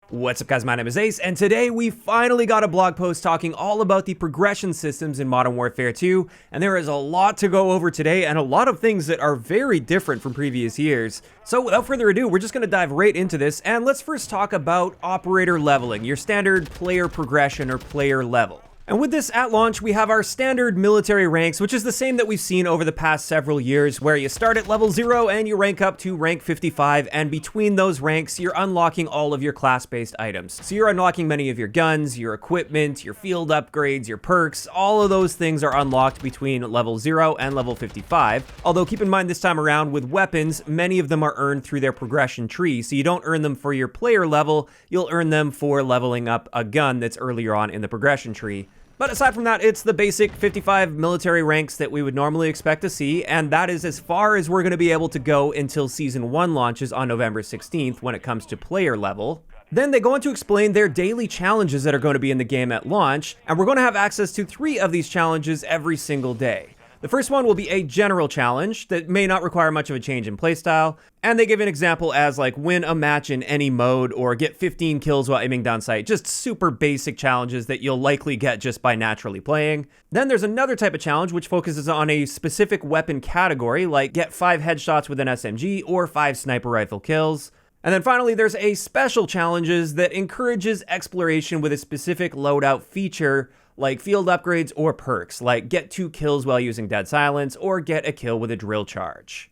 What's up guys, my name is Ace, and today we finally got a blog post talking all about the progression systems in Modern Warfare 2, and there is a lot to go over today and a lot of things that are very different from previous years. So without further ado, we're just going to dive right into this, and let's first talk about operator leveling, your standard player progression or player level. And with this at launch, we have our standard military ranks, which is the same that we've seen over the past several years, where you start at level 0 and you rank up to rank 55, and between those ranks, you're unlocking all of your class-based items. So you're unlocking many of your guns, your equipment, your field upgrades, your perks, all of those things are unlocked between level 0 and level 55. Although keep in mind this time around, with weapons, many of them are earned through their progression tree, so you don't earn them for your player level, you'll earn them for leveling up a gun that's earlier on in the progression tree. But aside from that, it's the basic 55 military ranks that we would normally expect to see, and that is as far as we're going to be able to go until Season 1 launches on November 16th when it comes to player level. Then they go on to explain their daily challenges that are going to be in the game at launch, and we're going to have access to 3 of these challenges every single day. The first one will be a general challenge that may not require much of a change in playstyle, and they give an example as like win a match in any mode or get 15 kills while aiming down sight. Just super basic challenges that you'll likely get just by naturally playing. Then there's another type of challenge which focuses on a specific weapon category, like get 5 headshots with an SMG or 5 sniper rifle kills. And then finally, there's a special challenges that encourages exploration with a specific loadout feature, like field upgrades or perks, like get 2 kills while using dead silence or get a kill with a drill charge.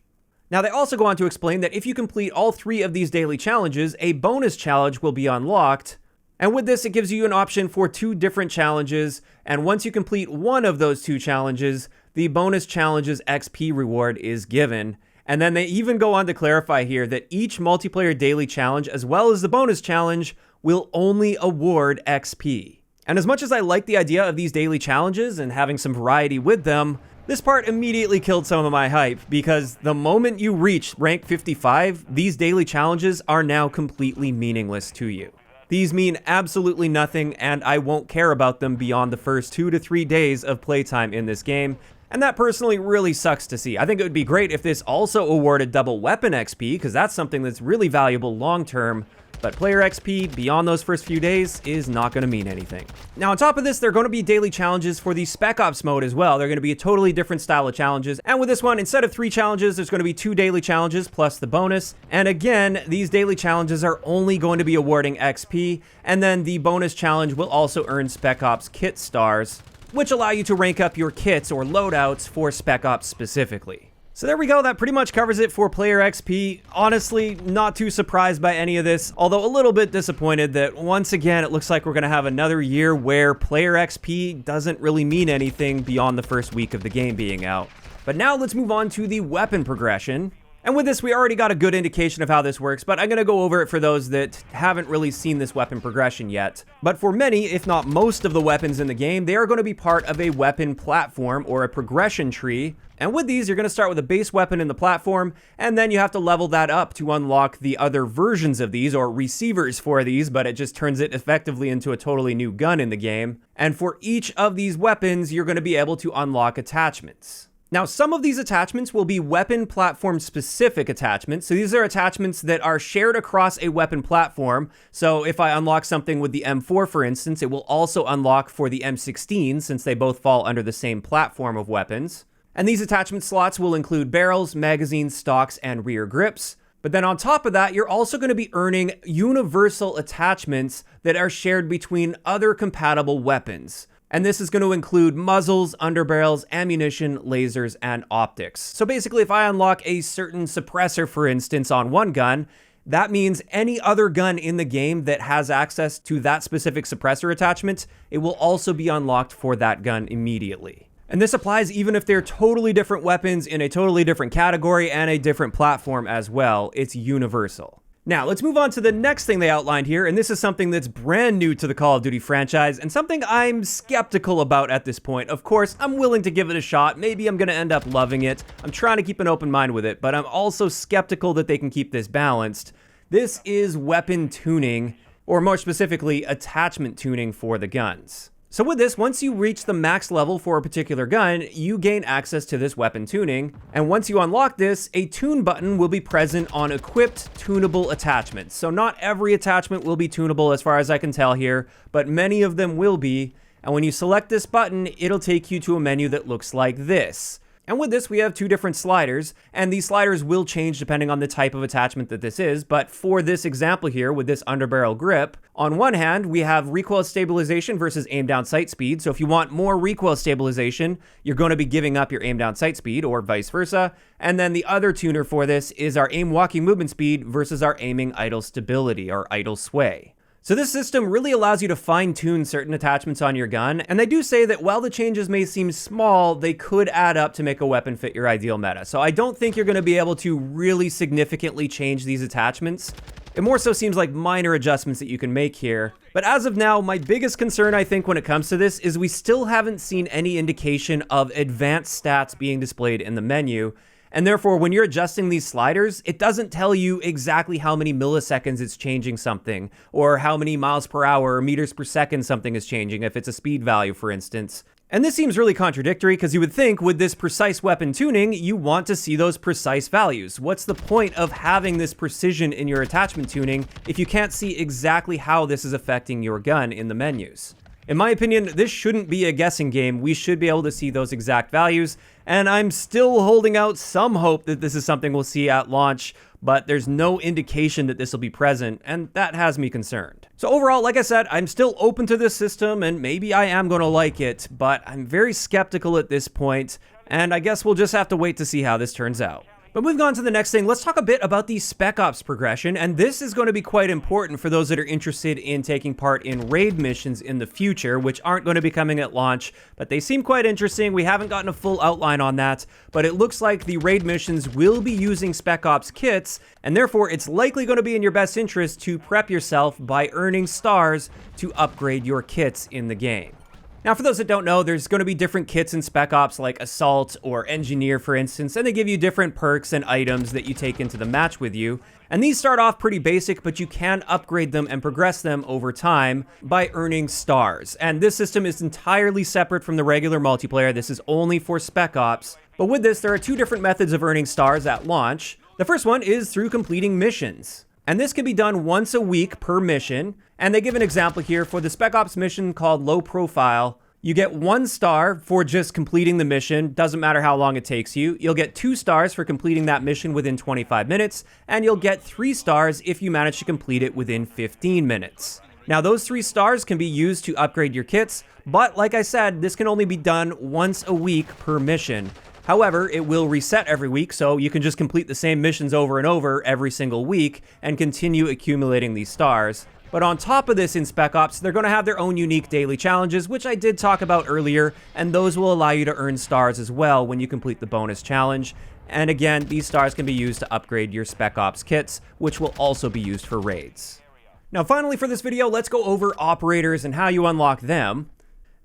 Now they also go on to explain that if you complete all 3 of these daily challenges, a bonus challenge will be unlocked. And with this, it gives you an option for 2 different challenges, and once you complete one of those 2 challenges, the bonus challenge's XP reward is given. And then they even go on to clarify here that each multiplayer daily challenge, as well as the bonus challenge, will only award XP. And as much as I like the idea of these daily challenges and having some variety with them, this part immediately killed some of my hype, because the moment you reach rank 55, these daily challenges are now completely meaningless to you. These mean absolutely nothing, and I won't care about them beyond the first 2 to 3 days of playtime in this game. And that personally really sucks to see. I think it would be great if this also awarded double weapon XP, because that's something that's really valuable long term. But player XP beyond those first few days is not going to mean anything. Now on top of this, there are going to be daily challenges for the Spec Ops mode as well. They're going to be a totally different style of challenges. And with this one, instead of 3 challenges, there's going to be 2 daily challenges plus the bonus. And again, these daily challenges are only going to be awarding XP. And then the bonus challenge will also earn Spec Ops kit stars, which allow you to rank up your kits or loadouts for Spec Ops specifically. So there we go, that pretty much covers it for player XP. Honestly, not too surprised by any of this, although a little bit disappointed that once again it looks like we're going to have another year where player XP doesn't really mean anything beyond the first week of the game being out. But now let's move on to the weapon progression. And with this, we already got a good indication of how this works, but I'm going to go over it for those that haven't really seen this weapon progression yet. But for many, if not most of the weapons in the game, they are going to be part of a weapon platform or a progression tree. And with these, you're going to start with a base weapon in the platform, and then you have to level that up to unlock the other versions of these, or receivers for these, but it just turns it effectively into a totally new gun in the game. And for each of these weapons, you're going to be able to unlock attachments. Now, some of these attachments will be weapon platform specific attachments. So these are attachments that are shared across a weapon platform. So if I unlock something with the M4, for instance, it will also unlock for the M16, since they both fall under the same platform of weapons. And these attachment slots will include barrels, magazines, stocks, and rear grips. But then on top of that, you're also going to be earning universal attachments that are shared between other compatible weapons. And this is going to include muzzles, underbarrels, ammunition, lasers, and optics. So basically, if I unlock a certain suppressor, for instance, on one gun, that means any other gun in the game that has access to that specific suppressor attachment, it will also be unlocked for that gun immediately. And this applies even if they're totally different weapons in a totally different category and a different platform as well. It's universal. Now, let's move on to the next thing they outlined here, and this is something that's brand new to the Call of Duty franchise, and something I'm skeptical about at this point. Of course, I'm willing to give it a shot. Maybe I'm going to end up loving it. I'm trying to keep an open mind with it, but I'm also skeptical that they can keep this balanced. This is weapon tuning, or more specifically, attachment tuning for the guns. So with this, once you reach the max level for a particular gun, you gain access to this weapon tuning, and once you unlock this, a tune button will be present on equipped tunable attachments. So not every attachment will be tunable as far as I can tell here, but many of them will be, and when you select this button, it'll take you to a menu that looks like this. And with this, we have two different sliders, and these sliders will change depending on the type of attachment that this is, but for this example here, with this underbarrel grip, on one hand, we have recoil stabilization versus aim down sight speed, so if you want more recoil stabilization, you're going to be giving up your aim down sight speed, or vice versa, and then the other tuner for this is our aim walking movement speed versus our aiming idle stability, or idle sway. So this system really allows you to fine-tune certain attachments on your gun, and they do say that while the changes may seem small, they could add up to make a weapon fit your ideal meta. So I don't think you're going to be able to really significantly change these attachments. It more so seems like minor adjustments that you can make here. But as of now, my biggest concern I think when it comes to this is we still haven't seen any indication of advanced stats being displayed in the menu. And therefore, when you're adjusting these sliders, it doesn't tell you exactly how many milliseconds it's changing something, or how many miles per hour or meters per second something is changing, if it's a speed value, for instance. And this seems really contradictory, because you would think with this precise weapon tuning, you want to see those precise values. What's the point of having this precision in your attachment tuning if you can't see exactly how this is affecting your gun in the menus? In my opinion, this shouldn't be a guessing game. We should be able to see those exact values, and I'm still holding out some hope that this is something we'll see at launch, but there's no indication that this will be present, and that has me concerned. So overall, like I said, I'm still open to this system, and maybe I am going to like it, but I'm very skeptical at this point, and I guess we'll just have to wait to see how this turns out. But moving on to the next thing, let's talk a bit about the Spec Ops progression, and this is going to be quite important for those that are interested in taking part in raid missions in the future, which aren't going to be coming at launch, but they seem quite interesting. We haven't gotten a full outline on that, but it looks like the raid missions will be using Spec Ops kits, and therefore it's likely going to be in your best interest to prep yourself by earning stars to upgrade your kits in the game. Now, for those that don't know, there's going to be different kits in Spec Ops, like Assault or Engineer, for instance, and they give you different perks and items that you take into the match with you. And these start off pretty basic, but you can upgrade them and progress them over time by earning stars. And this system is entirely separate from the regular multiplayer. This is only for Spec Ops. But with this, there are two different methods of earning stars at launch. The first one is through completing missions. And this can be done once a week per mission. And they give an example here for the Spec Ops mission called Low Profile. You get 1 star for just completing the mission, doesn't matter how long it takes you. You'll get 2 stars for completing that mission within 25 minutes, and you'll get 3 stars if you manage to complete it within 15 minutes. Now, those 3 stars can be used to upgrade your kits, but like I said, this can only be done once a week per mission. However, it will reset every week, so you can just complete the same missions over and over every single week and continue accumulating these stars. But on top of this in Spec Ops, they're going to have their own unique daily challenges, which I did talk about earlier, and those will allow you to earn stars as well when you complete the bonus challenge. And again, these stars can be used to upgrade your Spec Ops kits, which will also be used for raids. Now finally for this video, let's go over operators and how you unlock them.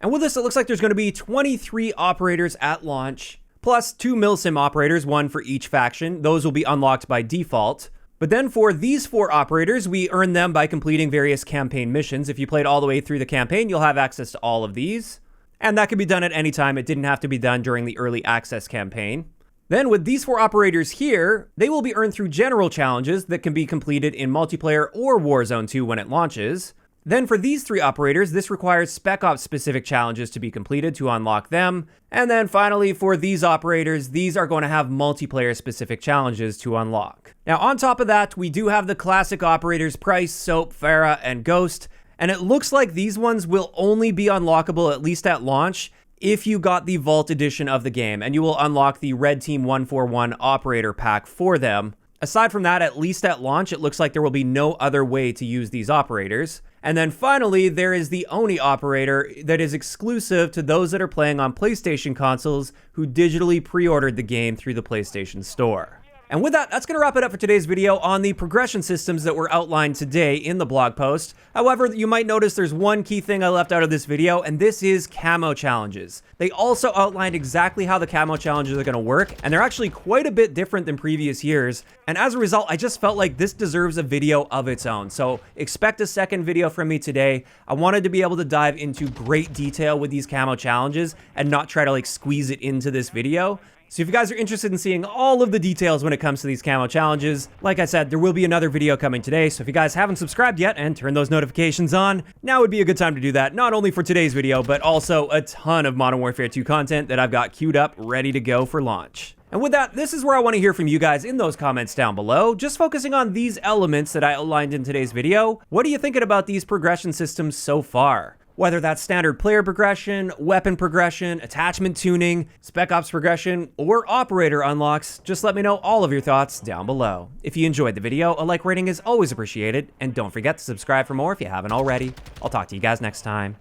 And with this, it looks like there's going to be 23 operators at launch, plus 2 milsim operators, 1 for each faction. Those will be unlocked by default. But then for these 4 operators, we earn them by completing various campaign missions. If you played all the way through the campaign, you'll have access to all of these. And that can be done at any time. It didn't have to be done during the early access campaign. Then with these 4 operators here, they will be earned through general challenges that can be completed in multiplayer or Warzone 2 when it launches. Then for these 3 operators, this requires Spec Ops specific challenges to be completed to unlock them. And then finally for these operators, these are going to have multiplayer specific challenges to unlock. Now on top of that, we do have the classic operators Price, Soap, Farah, and Ghost. And it looks like these ones will only be unlockable, at least at launch, if you got the Vault edition of the game, and you will unlock the Red Team 141 operator pack for them. Aside from that, at least at launch, it looks like there will be no other way to use these operators. And then finally, there is the Oni operator that is exclusive to those that are playing on PlayStation consoles who digitally pre-ordered the game through the PlayStation Store. And with that, that's going to wrap it up for today's video on the progression systems that were outlined today in the blog post. However, you might notice there's one key thing I left out of this video, and this is camo challenges. They also outlined exactly how the camo challenges are going to work, and they're actually quite a bit different than previous years. And as a result, I just felt like this deserves a video of its own. So expect a second video from me today. I wanted to be able to dive into great detail with these camo challenges and not try to like squeeze it into this video. So if you guys are interested in seeing all of the details when it comes to these camo challenges, like I said, there will be another video coming today. So if you guys haven't subscribed yet and turned those notifications on, now would be a good time to do that, not only for today's video, but also a ton of Modern Warfare 2 content that I've got queued up, ready to go for launch. And with that, this is where I want to hear from you guys in those comments down below, just focusing on these elements that I outlined in today's video. What are you thinking about these progression systems so far? Whether that's standard player progression, weapon progression, attachment tuning, Spec Ops Progression, or operator unlocks, just let me know all of your thoughts down below. If you enjoyed the video, a like rating is always appreciated, and don't forget to subscribe for more if you haven't already. I'll talk to you guys next time.